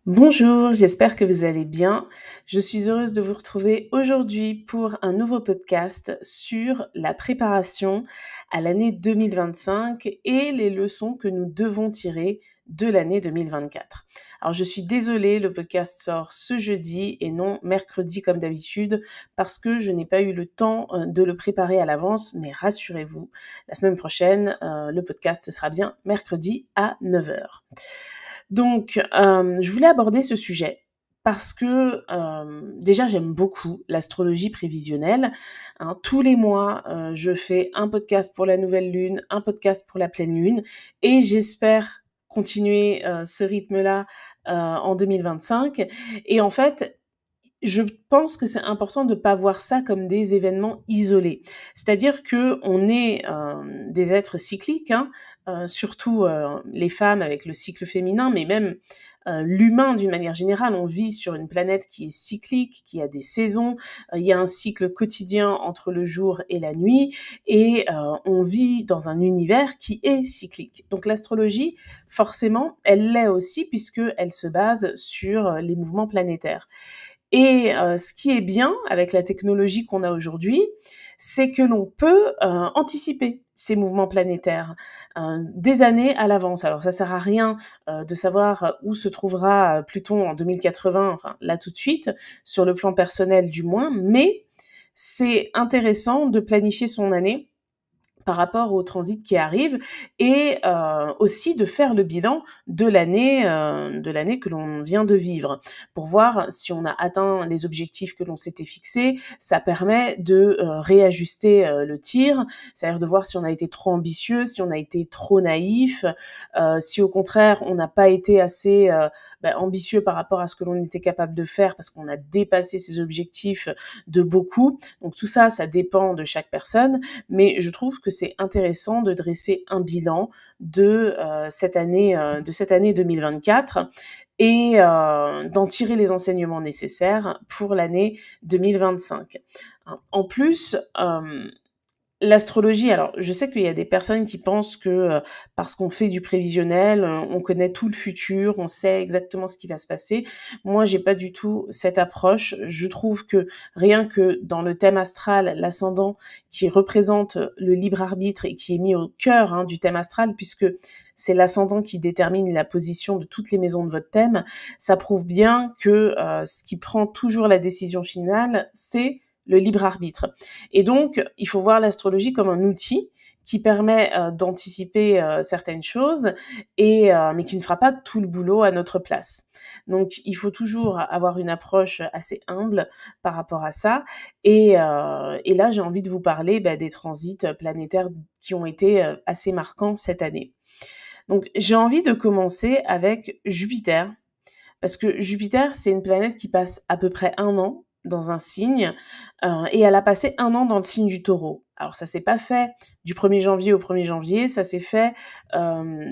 Bonjour, j'espère que vous allez bien. Je suis heureuse de vous retrouver aujourd'hui pour un nouveau podcast sur la préparation à l'année 2025 et les leçons que nous devons tirer de l'année 2024. Alors je suis désolée, le podcast sort ce jeudi et non mercredi comme d'habitude parce que je n'ai pas eu le temps de le préparer à l'avance, mais rassurez-vous, la semaine prochaine, le podcast sera bien mercredi à 9 heures. Donc, je voulais aborder ce sujet parce que, déjà j'aime beaucoup l'astrologie prévisionnelle, hein. Tous les mois, je fais un podcast pour la nouvelle lune, un podcast pour la pleine lune et j'espère continuer, ce rythme-là, en 2025 et en fait, je pense que c'est important de pas voir ça comme des événements isolés. C'est-à-dire qu'on est, des êtres cycliques, hein, surtout, les femmes avec le cycle féminin, mais même, l'humain d'une manière générale. On vit sur une planète qui est cyclique, qui a des saisons, il y a un cycle quotidien entre le jour et la nuit et on vit dans un univers qui est cyclique. Donc l'astrologie, forcément, elle l'est aussi puisqu'elle se base sur, les mouvements planétaires. Et ce qui est bien avec la technologie qu'on a aujourd'hui, c'est que l'on peut, anticiper ces mouvements planétaires, des années à l'avance. Alors ça sert à rien, de savoir où se trouvera, Pluton en 2080, enfin là tout de suite, sur le plan personnel du moins, mais c'est intéressant de planifier son année par rapport au transit qui arrive et aussi de faire le bilan de l'année que l'on vient de vivre pour voir si on a atteint les objectifs que l'on s'était fixés. Ça permet de réajuster le tir, c'est-à-dire de voir si on a été trop ambitieux, si on a été trop naïf, si au contraire on n'a pas été assez ambitieux par rapport à ce que l'on était capable de faire parce qu'on a dépassé ses objectifs de beaucoup. Donc tout ça, ça dépend de chaque personne, mais je trouve que c'est intéressant de dresser un bilan de cette année 2024 et d'en tirer les enseignements nécessaires pour l'année 2025. En plus, l'astrologie, alors je sais qu'il y a des personnes qui pensent que parce qu'on fait du prévisionnel, on connaît tout le futur, on sait exactement ce qui va se passer. Moi, j'ai pas du tout cette approche. Je trouve que rien que dans le thème astral, l'ascendant qui représente le libre arbitre et qui est mis au cœur du thème astral, puisque c'est l'ascendant qui détermine la position de toutes les maisons de votre thème, ça prouve bien que ce qui prend toujours la décision finale, c'est le libre arbitre. Et donc, il faut voir l'astrologie comme un outil qui permet d'anticiper certaines choses, mais qui ne fera pas tout le boulot à notre place. Donc, il faut toujours avoir une approche assez humble par rapport à ça. Et là, j'ai envie de vous parler des transits planétaires qui ont été assez marquants cette année. Donc, j'ai envie de commencer avec Jupiter, parce que Jupiter, c'est une planète qui passe à peu près 1 an dans un signe, et elle a passé 1 an dans le signe du Taureau. Alors ça s'est pas fait du 1er janvier au 1er janvier, ça s'est fait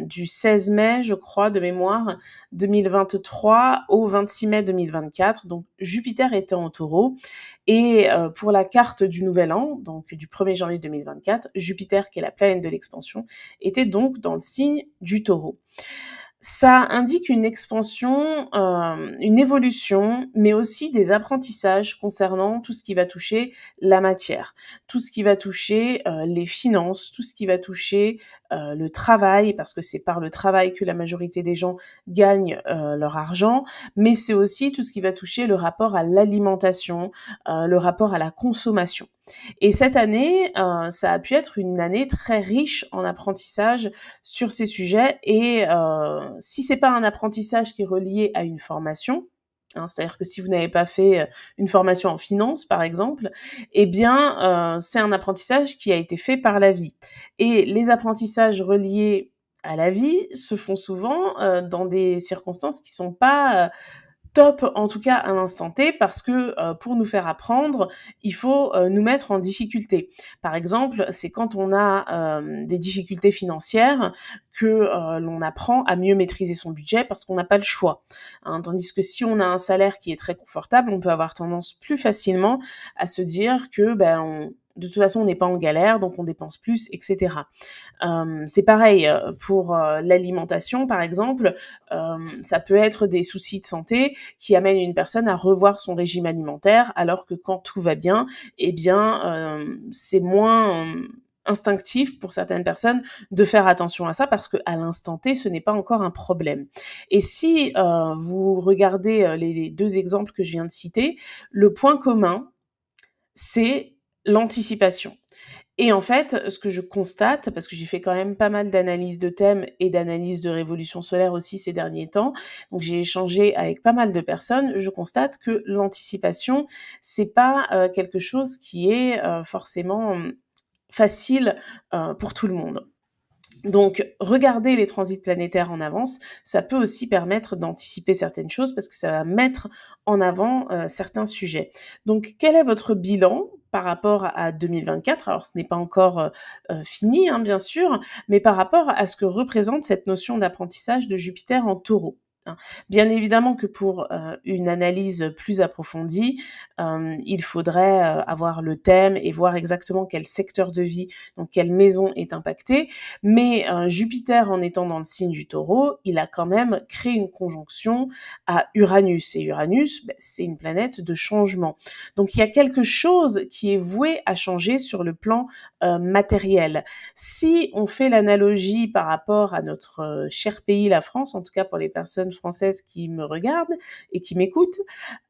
du 16 mai, je crois, de mémoire, 2023 au 26 mai 2024. Donc Jupiter était en Taureau, et pour la carte du Nouvel An, donc du 1er janvier 2024, Jupiter, qui est la planète de l'expansion, était donc dans le signe du Taureau. Ça indique une expansion, une évolution, mais aussi des apprentissages concernant tout ce qui va toucher la matière, tout ce qui va toucher les finances, tout ce qui va toucher le travail, parce que c'est par le travail que la majorité des gens gagnent leur argent, mais c'est aussi tout ce qui va toucher le rapport à l'alimentation, le rapport à la consommation. Et cette année, ça a pu être une année très riche en apprentissage sur ces sujets et si c'est pas un apprentissage qui est relié à une formation, c'est-à-dire que si vous n'avez pas fait une formation en finance, par exemple, eh bien, c'est un apprentissage qui a été fait par la vie. Et les apprentissages reliés à la vie se font souvent dans des circonstances qui sont pas top, en tout cas à l'instant T, parce que pour nous faire apprendre, il faut nous mettre en difficulté. Par exemple, c'est quand on a des difficultés financières que l'on apprend à mieux maîtriser son budget parce qu'on n'a pas le choix. Tandis que si on a un salaire qui est très confortable, on peut avoir tendance plus facilement à se dire que de toute façon, on n'est pas en galère, donc on dépense plus, etc. C'est pareil pour l'alimentation, par exemple. Ça peut être des soucis de santé qui amènent une personne à revoir son régime alimentaire, alors que quand tout va bien, eh bien, c'est moins instinctif pour certaines personnes de faire attention à ça parce que à l'instant T, ce n'est pas encore un problème. Et si vous regardez les deux exemples que je viens de citer, le point commun, c'est l'anticipation. Et en fait, ce que je constate, parce que j'ai fait quand même pas mal d'analyses de thèmes et d'analyses de révolution solaire aussi ces derniers temps, donc j'ai échangé avec pas mal de personnes, je constate que l'anticipation, c'est pas quelque chose qui est forcément facile pour tout le monde. Donc, regarder les transits planétaires en avance, ça peut aussi permettre d'anticiper certaines choses parce que ça va mettre en avant certains sujets. Donc, quel est votre bilan par rapport à 2024 ? Alors, ce n'est pas encore fini, hein, bien sûr, mais par rapport à ce que représente cette notion d'apprentissage de Jupiter en Taureau. Bien évidemment que pour une analyse plus approfondie, il faudrait avoir le thème et voir exactement quel secteur de vie, donc quelle maison est impactée. Mais Jupiter, en étant dans le signe du Taureau, il a quand même créé une conjonction à Uranus. Et Uranus, c'est une planète de changement. Donc il y a quelque chose qui est voué à changer sur le plan matériel. Si on fait l'analogie par rapport à notre cher pays, la France, en tout cas pour les personnes françaises qui me regardent et qui m'écoutent,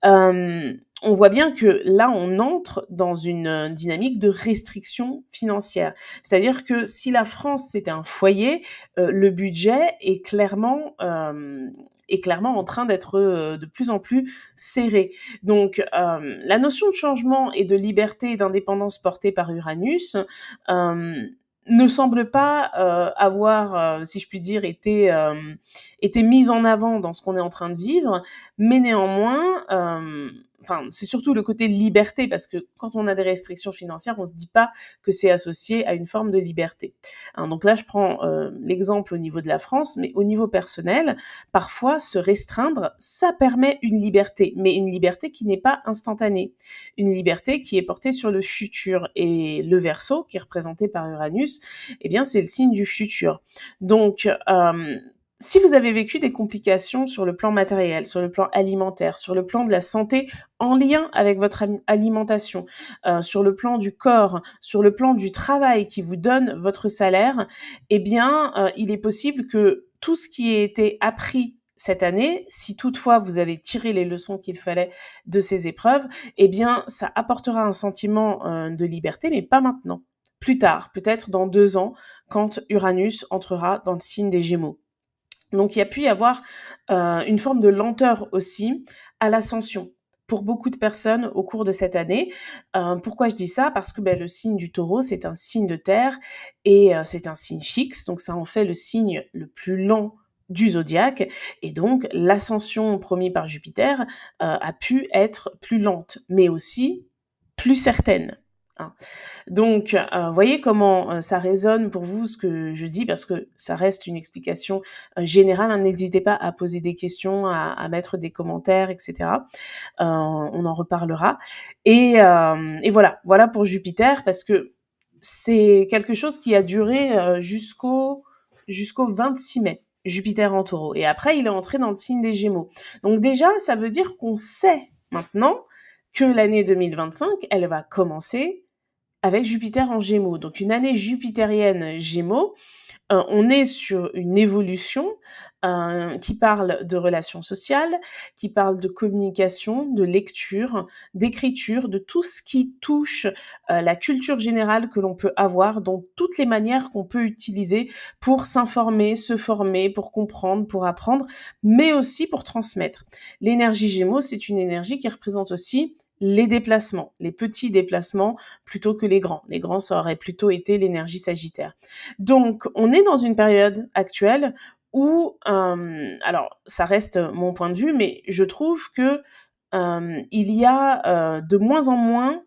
on voit bien que là, on entre dans une dynamique de restriction financière. C'est-à-dire que si la France, c'était un foyer, le budget est clairement en train d'être de plus en plus serré. Donc, la notion de changement et de liberté et d'indépendance portée par Uranus ne semble pas avoir, si je puis dire, été mise en avant dans ce qu'on est en train de vivre, mais néanmoins, c'est surtout le côté liberté, parce que quand on a des restrictions financières, on se dit pas que c'est associé à une forme de liberté. Donc là, je prends l'exemple au niveau de la France, mais au niveau personnel, parfois se restreindre, ça permet une liberté, mais une liberté qui n'est pas instantanée, une liberté qui est portée sur le futur. Et le Verseau, qui est représenté par Uranus, eh bien, c'est le signe du futur. Donc, si vous avez vécu des complications sur le plan matériel, sur le plan alimentaire, sur le plan de la santé en lien avec votre alimentation, sur le plan du corps, sur le plan du travail qui vous donne votre salaire, eh bien, il est possible que tout ce qui ait été appris cette année, si toutefois vous avez tiré les leçons qu'il fallait de ces épreuves, eh bien, ça apportera un sentiment de liberté, mais pas maintenant. Plus tard, peut-être dans 2 ans, quand Uranus entrera dans le signe des Gémeaux. Donc, il y a pu y avoir une forme de lenteur aussi à l'ascension pour beaucoup de personnes au cours de cette année. Pourquoi je dis ça ? Parce que le signe du Taureau, c'est un signe de terre et c'est un signe fixe, donc ça en fait le signe le plus lent du zodiaque, et donc l'ascension promise par Jupiter a pu être plus lente, mais aussi plus certaine. Donc, voyez comment ça résonne pour vous ce que je dis, parce que ça reste une explication générale. N'hésitez pas à poser des questions, à mettre des commentaires, etc. On en reparlera. Et voilà pour Jupiter, parce que c'est quelque chose qui a duré jusqu'au 26 mai. Jupiter en Taureau. Et après, il est entré dans le signe des Gémeaux. Donc déjà, ça veut dire qu'on sait maintenant que l'année 2025, elle va commencer avec Jupiter en Gémeaux. Donc une année jupitérienne Gémeaux, on est sur une évolution qui parle de relations sociales, qui parle de communication, de lecture, d'écriture, de tout ce qui touche la culture générale que l'on peut avoir, dans toutes les manières qu'on peut utiliser pour s'informer, se former, pour comprendre, pour apprendre, mais aussi pour transmettre. L'énergie Gémeaux, c'est une énergie qui représente aussi les déplacements, les petits déplacements plutôt que les grands. Les grands, ça aurait plutôt été l'énergie Sagittaire. Donc, on est dans une période actuelle où, alors ça reste mon point de vue, mais je trouve que il y a de moins en moins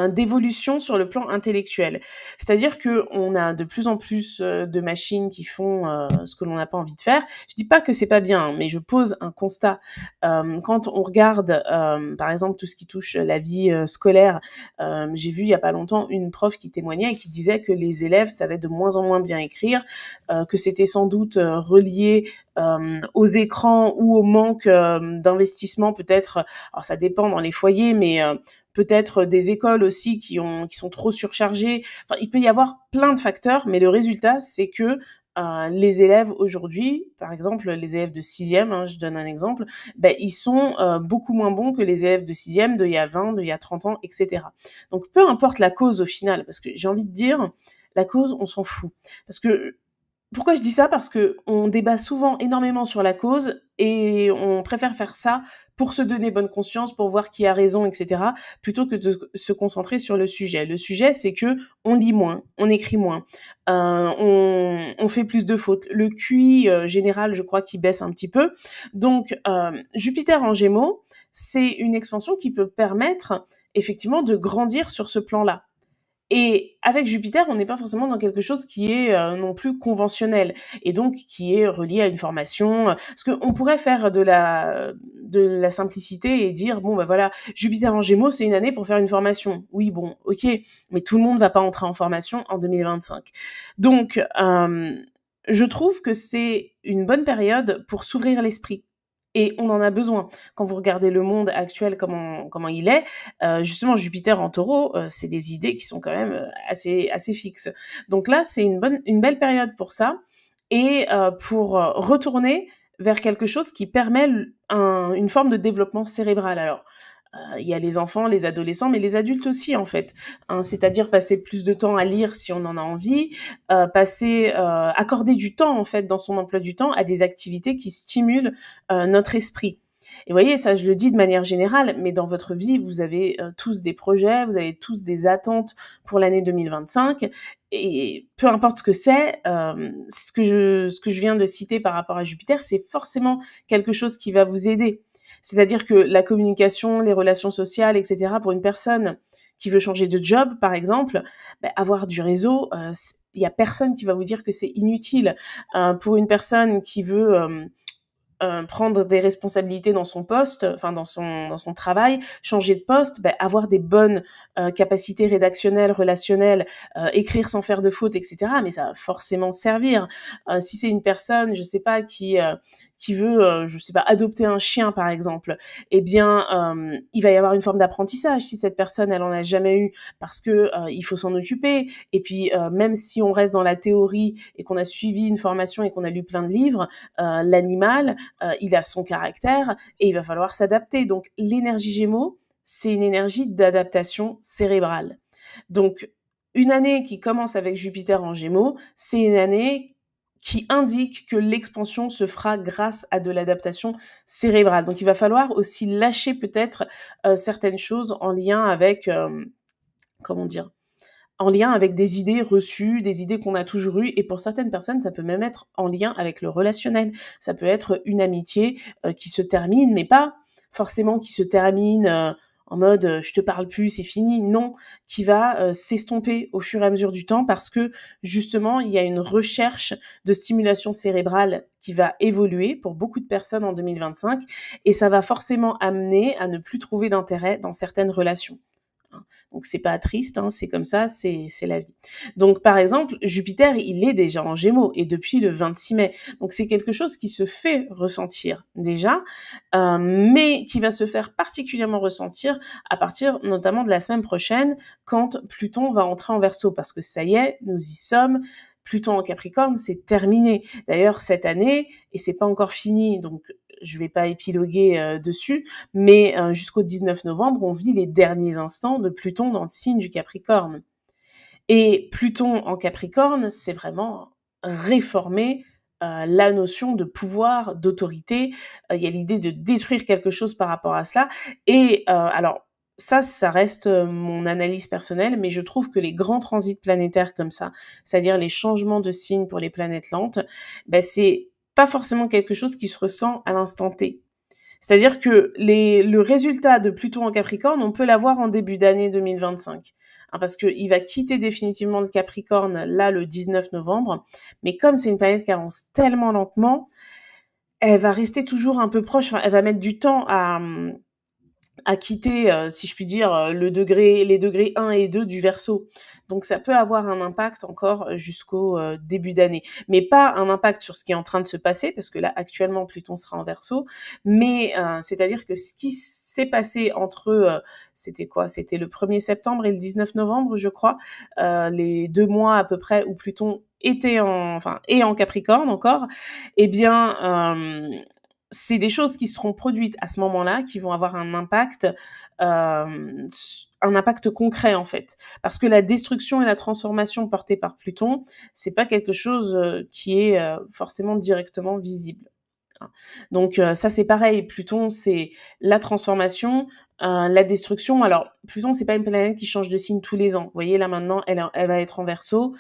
d'évolution sur le plan intellectuel. C'est-à-dire qu'on a de plus en plus, de machines qui font, ce que l'on n'a pas envie de faire. Je dis pas que c'est pas bien, hein, mais je pose un constat. Quand on regarde, par exemple, tout ce qui touche la vie, scolaire, j'ai vu il y a pas longtemps une prof qui témoignait et qui disait que les élèves savaient de moins en moins bien écrire, que c'était sans doute, relié, aux écrans ou au manque, d'investissement peut-être. Alors ça dépend dans les foyers, mais peut-être des écoles aussi qui sont trop surchargées. Enfin, il peut y avoir plein de facteurs, mais le résultat, c'est que les élèves aujourd'hui, par exemple les élèves de 6e, hein, je donne un exemple, ben, ils sont beaucoup moins bons que les élèves de 6e d'il y a 20, d'il y a 30 ans, etc. Donc peu importe la cause au final, parce que j'ai envie de dire, la cause, on s'en fout. Parce que pourquoi je dis ça? Parce que on débat souvent énormément sur la cause et on préfère faire ça pour se donner bonne conscience, pour voir qui a raison, etc., plutôt que de se concentrer sur le sujet. Le sujet, c'est que on lit moins, on écrit moins, on fait plus de fautes. Le QI général, je crois, qu'il baisse un petit peu. Donc, Jupiter en Gémeaux, c'est une expansion qui peut permettre effectivement de grandir sur ce plan-là. Et avec Jupiter, on n'est pas forcément dans quelque chose qui est non plus conventionnel et donc qui est relié à une formation. Parce qu'on pourrait faire de la simplicité et dire bon ben voilà, Jupiter en Gémeaux, c'est une année pour faire une formation. Oui bon, ok, mais tout le monde va pas entrer en formation en 2025. Donc je trouve que c'est une bonne période pour s'ouvrir l'esprit. Et on en a besoin. Quand vous regardez le monde actuel, comment il est, justement, Jupiter en Taureau, c'est des idées qui sont quand même assez fixes. Donc là, c'est une belle période pour ça et pour retourner vers quelque chose qui permet une forme de développement cérébral. Alors, il y a les enfants, les adolescents, mais les adultes aussi, en fait. Hein, c'est-à-dire passer plus de temps à lire si on en a envie, accorder du temps, en fait, dans son emploi du temps à des activités qui stimulent notre esprit. Et vous voyez, ça je le dis de manière générale, mais dans votre vie, vous avez tous des projets, vous avez tous des attentes pour l'année 2025, et peu importe ce que c'est, ce que je viens de citer par rapport à Jupiter, c'est forcément quelque chose qui va vous aider. C'est-à-dire que la communication, les relations sociales, etc., pour une personne qui veut changer de job, par exemple, avoir du réseau, il y a personne qui va vous dire que c'est inutile. Pour une personne qui veut prendre des responsabilités dans son poste, enfin dans son travail, changer de poste, avoir des bonnes capacités rédactionnelles, relationnelles, écrire sans faire de fautes, etc. Mais ça va forcément servir. Si c'est une personne, je sais pas, qui veut, je sais pas, adopter un chien par exemple, eh bien, il va y avoir une forme d'apprentissage si cette personne elle en a jamais eu, parce que il faut s'en occuper. Et puis même si on reste dans la théorie et qu'on a suivi une formation et qu'on a lu plein de livres, l'animal il a son caractère et il va falloir s'adapter. Donc l'énergie Gémeaux, c'est une énergie d'adaptation cérébrale. Donc une année qui commence avec Jupiter en Gémeaux, c'est une année qui indique que l'expansion se fera grâce à de l'adaptation cérébrale. Donc il va falloir aussi lâcher peut-être certaines choses en lien avec, comment dire, en lien avec des idées reçues, des idées qu'on a toujours eues, et pour certaines personnes, ça peut même être en lien avec le relationnel. Ça peut être une amitié qui se termine, mais pas forcément qui se termine en mode je te parle plus, c'est fini. Non, qui va s'estomper au fur et à mesure du temps parce que justement, il y a une recherche de stimulation cérébrale qui va évoluer pour beaucoup de personnes en 2025 et ça va forcément amener à ne plus trouver d'intérêt dans certaines relations. Donc c'est pas triste, hein, c'est comme ça, c'est la vie. Donc par exemple, Jupiter, il est déjà en Gémeaux et depuis le 26 mai. Donc c'est quelque chose qui se fait ressentir déjà, mais qui va se faire particulièrement ressentir à partir notamment de la semaine prochaine quand Pluton va entrer en Verseau parce que ça y est, nous y sommes. Pluton en Capricorne, c'est terminé. D'ailleurs, cette année, et c'est pas encore fini, donc je vais pas épiloguer dessus, mais jusqu'au 19 novembre, on vit les derniers instants de Pluton dans le signe du Capricorne. Et Pluton en Capricorne, c'est vraiment réformer la notion de pouvoir, d'autorité. Il y a l'idée de détruire quelque chose par rapport à cela. Et alors, ça reste mon analyse personnelle, mais je trouve que les grands transits planétaires comme ça, c'est-à-dire les changements de signes pour les planètes lentes, c'est pas forcément quelque chose qui se ressent à l'instant T. C'est-à-dire que le résultat de Pluton en Capricorne, on peut l'avoir en début d'année 2025. Hein, parce qu'il va quitter définitivement le Capricorne, là, le 19 novembre. Mais comme c'est une planète qui avance tellement lentement, elle va rester toujours un peu proche, enfin, elle va mettre du temps à quitter, si je puis dire, les degrés 1 et 2 du Verseau. Donc ça peut avoir un impact encore jusqu'au début d'année. Mais pas un impact sur ce qui est en train de se passer, parce que là, actuellement, Pluton sera en Verseau. Mais c'est-à-dire que ce qui s'est passé entre, c'était quoi? C'était le 1er septembre et le 19 novembre, je crois, les 2 mois à peu près où Pluton était est en Capricorne encore, eh bien, c'est des choses qui seront produites à ce moment-là, qui vont avoir un impact concret en fait. Parce que la destruction et la transformation portée par Pluton, c'est pas quelque chose qui est forcément directement visible. Hein. Donc ça c'est pareil, Pluton c'est la transformation, la destruction. Alors Pluton c'est pas une planète qui change de signe tous les ans. Vous voyez là maintenant elle va être en Verseau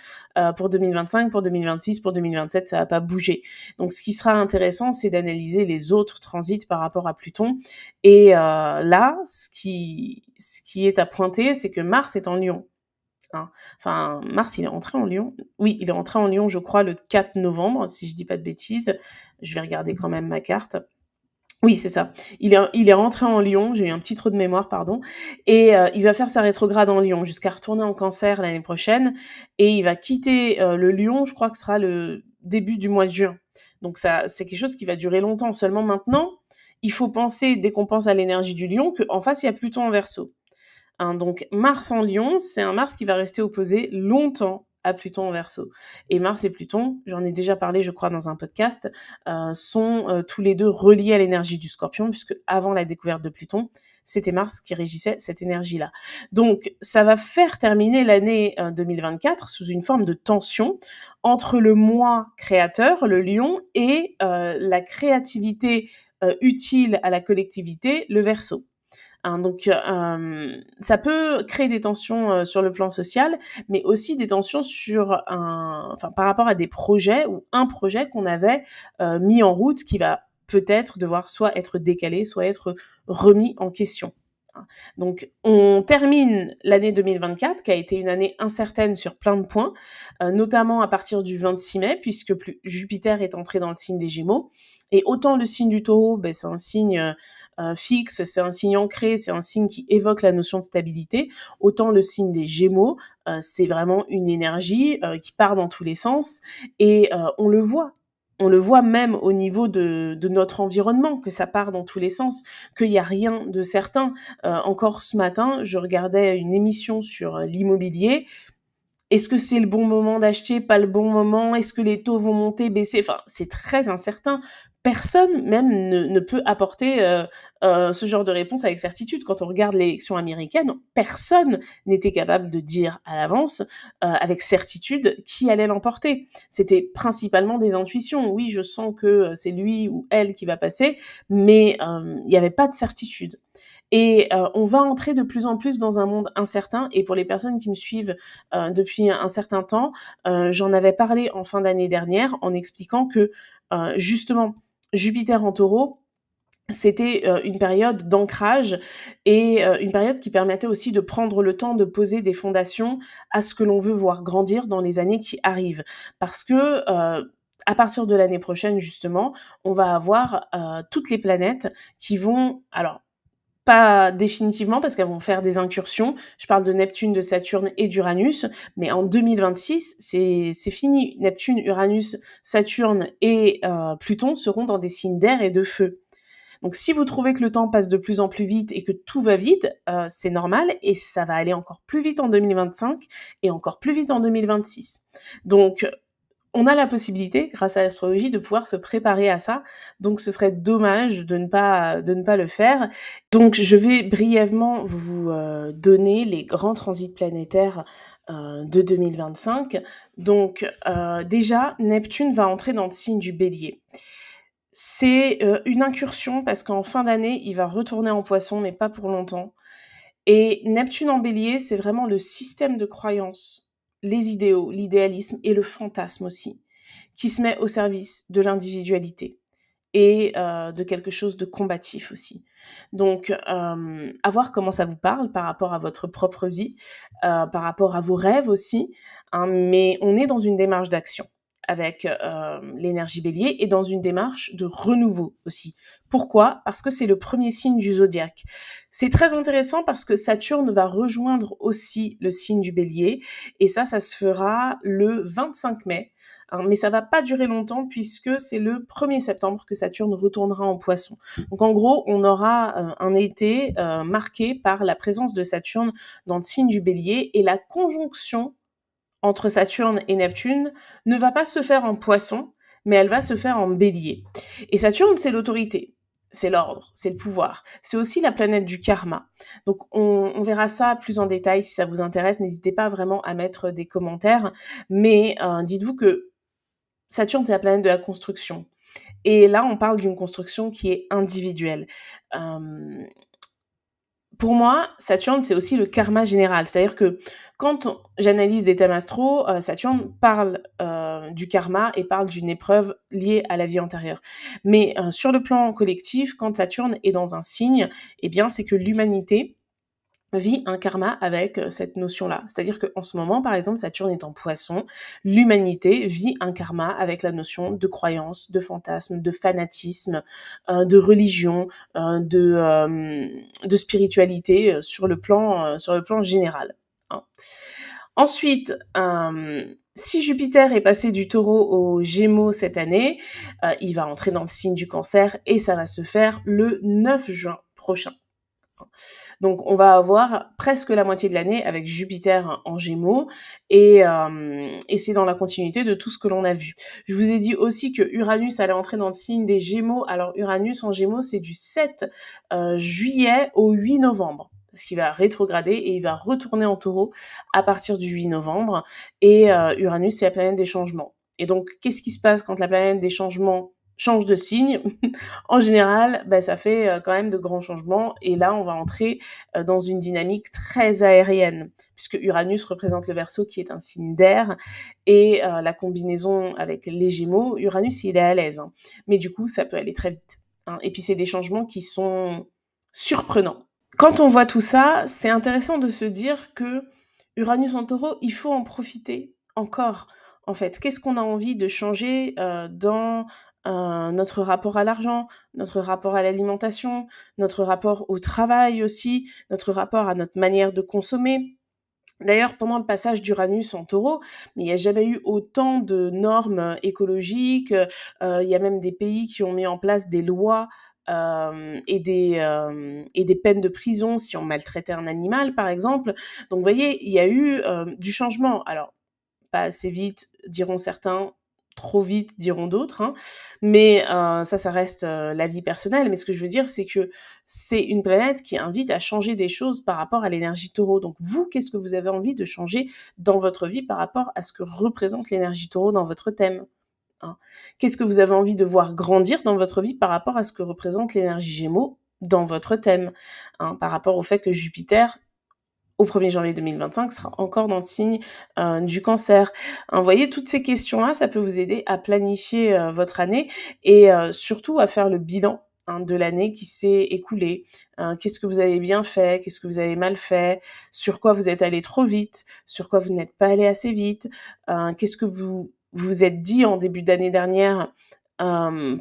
pour 2025, pour 2026, pour 2027 ça va pas bouger. Donc ce qui sera intéressant c'est d'analyser les autres transits par rapport à Pluton. Et là ce qui est à pointer c'est que Mars est en Lion. Hein. Enfin, Mars, il est rentré en Lion. Oui, il est rentré en Lion, je crois, le 4 novembre, si je dis pas de bêtises. Je vais regarder quand même ma carte. Oui, c'est ça. Il est rentré en Lion, j'ai eu un petit trou de mémoire, pardon, et il va faire sa rétrograde en Lion jusqu'à retourner en Cancer l'année prochaine, et il va quitter le Lion, je crois que ce sera le début du mois de juin. Donc ça, c'est quelque chose qui va durer longtemps. Seulement maintenant, il faut penser, dès qu'on pense à l'énergie du Lion, qu'en face, il y a Pluton en Verseau. Hein, donc Mars en Lion, c'est un Mars qui va rester opposé longtemps à Pluton en Verseau. Et Mars et Pluton, j'en ai déjà parlé, je crois, dans un podcast, sont tous les deux reliés à l'énergie du Scorpion, puisque avant la découverte de Pluton, c'était Mars qui régissait cette énergie-là. Donc, ça va faire terminer l'année 2024 sous une forme de tension entre le moi créateur, le Lion, et la créativité utile à la collectivité, le Verseau. Hein, donc, ça peut créer des tensions sur le plan social, mais aussi des tensions par rapport à des projets ou un projet qu'on avait mis en route qui va peut-être devoir soit être décalé, soit être remis en question. Hein. Donc, on termine l'année 2024, qui a été une année incertaine sur plein de points, notamment à partir du 26 mai, puisque Jupiter est entré dans le signe des Gémeaux. Et autant le signe du Taureau, c'est un signe fixe, c'est un signe ancré, c'est un signe qui évoque la notion de stabilité, autant le signe des Gémeaux, c'est vraiment une énergie qui part dans tous les sens, et on le voit. On le voit même au niveau de notre environnement, que ça part dans tous les sens, qu'il n'y a rien de certain. Encore ce matin, je regardais une émission sur l'immobilier. Est-ce que c'est le bon moment d'acheter, pas le bon moment? Est-ce que les taux vont monter, baisser? Enfin, c'est très incertain. Personne même ne peut apporter ce genre de réponse avec certitude. Quand on regarde l'élection américaine, personne n'était capable de dire à l'avance, avec certitude, qui allait l'emporter. C'était principalement des intuitions. Oui, je sens que c'est lui ou elle qui va passer, mais il n'y avait pas de certitude. Et on va entrer de plus en plus dans un monde incertain. Et pour les personnes qui me suivent depuis un certain temps, j'en avais parlé en fin d'année dernière en expliquant que justement Jupiter en Taureau, c'était une période d'ancrage et une période qui permettait aussi de prendre le temps de poser des fondations à ce que l'on veut voir grandir dans les années qui arrivent. Parce que à partir de l'année prochaine, justement, on va avoir toutes les planètes qui vont... Alors, pas définitivement parce qu'elles vont faire des incursions. Je parle de Neptune, de Saturne et d'Uranus, mais en 2026, c'est fini. Neptune, Uranus, Saturne et Pluton seront dans des signes d'air et de feu. Donc si vous trouvez que le temps passe de plus en plus vite et que tout va vite, c'est normal et ça va aller encore plus vite en 2025 et encore plus vite en 2026. Donc on a la possibilité, grâce à l'astrologie, de pouvoir se préparer à ça. Donc, ce serait dommage de ne pas le faire. Donc, je vais brièvement vous donner les grands transits planétaires de 2025. Donc, déjà, Neptune va entrer dans le signe du Bélier. C'est une incursion parce qu'en fin d'année, il va retourner en Poisson, mais pas pour longtemps. Et Neptune en Bélier, c'est vraiment le système de croyance, les idéaux, l'idéalisme et le fantasme aussi, qui se met au service de l'individualité. et de quelque chose de combatif aussi. Donc à voir comment ça vous parle par rapport à votre propre vie, par rapport à vos rêves aussi, hein, mais on est dans une démarche d'action avec l'énergie bélier et dans une démarche de renouveau aussi. Pourquoi? Parce que c'est le premier signe du zodiaque. C'est très intéressant parce que Saturne va rejoindre aussi le signe du bélier et ça se fera le 25 mai. Hein, mais ça va pas durer longtemps puisque c'est le 1er septembre que Saturne retournera en poisson. Donc en gros, on aura un été marqué par la présence de Saturne dans le signe du bélier et la conjonction entre Saturne et Neptune ne va pas se faire en poisson, mais elle va se faire en bélier. Et Saturne, c'est l'autorité, c'est l'ordre, c'est le pouvoir. C'est aussi la planète du karma. Donc on verra ça plus en détail si ça vous intéresse. N'hésitez pas vraiment à mettre des commentaires. Mais dites-vous que Saturne, c'est la planète de la construction. Et là, on parle d'une construction qui est individuelle. Pour moi, Saturne, c'est aussi le karma général. C'est-à-dire que quand j'analyse des thèmes astro, Saturne parle du karma et parle d'une épreuve liée à la vie antérieure. Mais sur le plan collectif, quand Saturne est dans un signe, eh bien, c'est que l'humanité vit un karma avec cette notion-là. C'est-à-dire qu'en ce moment, par exemple, Saturne est en poisson, l'humanité vit un karma avec la notion de croyance, de fantasme, de fanatisme, de religion, de spiritualité sur le plan général. Hein. Ensuite, si Jupiter est passé du Taureau au Gémeaux cette année, il va entrer dans le signe du Cancer et ça va se faire le 9 juin prochain. Donc on va avoir presque la moitié de l'année avec Jupiter en Gémeaux et c'est dans la continuité de tout ce que l'on a vu. Je vous ai dit aussi que Uranus allait entrer dans le signe des Gémeaux. Alors Uranus en Gémeaux, c'est du 7 juillet au 8 novembre. Parce qu'il va rétrograder et il va retourner en Taureau à partir du 8 novembre. Et Uranus, c'est la planète des changements. Et donc, qu'est-ce qui se passe quand la planète des changements change de signe? En général, ça fait quand même de grands changements. Et là, on va entrer dans une dynamique très aérienne, puisque Uranus représente le Verseau, qui est un signe d'air. Et la combinaison avec les Gémeaux, Uranus, il est à l'aise. Hein. Mais du coup, ça peut aller très vite. Hein. Et puis, c'est des changements qui sont surprenants. Quand on voit tout ça, c'est intéressant de se dire que Uranus en Taureau, il faut en profiter encore. En fait, qu'est-ce qu'on a envie de changer dans notre rapport à l'argent, notre rapport à l'alimentation, notre rapport au travail aussi, notre rapport à notre manière de consommer. D'ailleurs, pendant le passage d'Uranus en Taureau, mais il n'y a jamais eu autant de normes écologiques. Il y a même des pays qui ont mis en place des lois et des peines de prison si on maltraitait un animal, par exemple. Donc, vous voyez, il y a eu du changement. Alors, pas assez vite, diront certains, trop vite, diront d'autres, hein. Mais ça reste la vie personnelle. Mais ce que je veux dire, c'est que c'est une planète qui invite à changer des choses par rapport à l'énergie Taureau. Donc vous, qu'est-ce que vous avez envie de changer dans votre vie par rapport à ce que représente l'énergie Taureau dans votre thème? Hein. Qu'est-ce que vous avez envie de voir grandir dans votre vie par rapport à ce que représente l'énergie Gémeaux dans votre thème? Hein, par rapport au fait que Jupiter, au 1er janvier 2025, sera encore dans le signe du Cancer. Hein, vous voyez, toutes ces questions-là, ça peut vous aider à planifier votre année et surtout à faire le bilan de l'année qui s'est écoulée. Qu'est-ce que vous avez bien fait? Qu'est-ce que vous avez mal fait? Sur quoi vous êtes allé trop vite? Sur quoi vous n'êtes pas allé assez vite? Qu'est-ce que vous vous êtes dit en début d'année dernière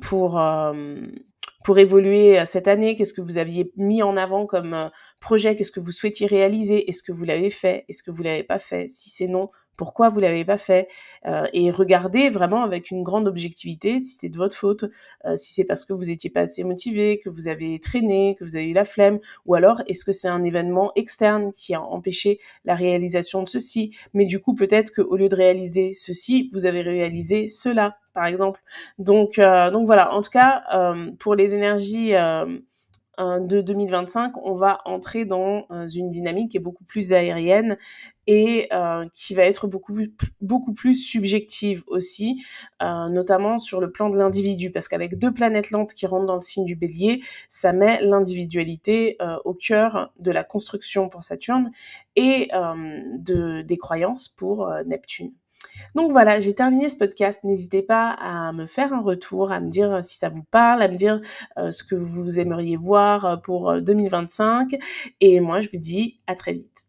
pour évoluer cette année? Qu'est-ce que vous aviez mis en avant comme projet? Qu'est-ce que vous souhaitiez réaliser? Est-ce que vous l'avez fait? Est-ce que vous l'avez pas fait? Si c'est non, pourquoi vous l'avez pas fait? Et regardez vraiment avec une grande objectivité si c'est de votre faute, si c'est parce que vous étiez pas assez motivé, que vous avez traîné, que vous avez eu la flemme, ou alors est-ce que c'est un événement externe qui a empêché la réalisation de ceci? Mais du coup, peut-être qu'au lieu de réaliser ceci, vous avez réalisé cela, par exemple. Donc voilà. En tout cas, pour les énergies de 2025, on va entrer dans une dynamique qui est beaucoup plus aérienne et qui va être beaucoup plus subjective aussi, notamment sur le plan de l'individu, parce qu'avec 2 planètes lentes qui rentrent dans le signe du Bélier, ça met l'individualité au cœur de la construction pour Saturne et des croyances pour Neptune. Donc voilà, j'ai terminé ce podcast. N'hésitez pas à me faire un retour, à me dire, si ça vous parle, à me dire, ce que vous aimeriez voir, pour, 2025 et moi je vous dis à très vite.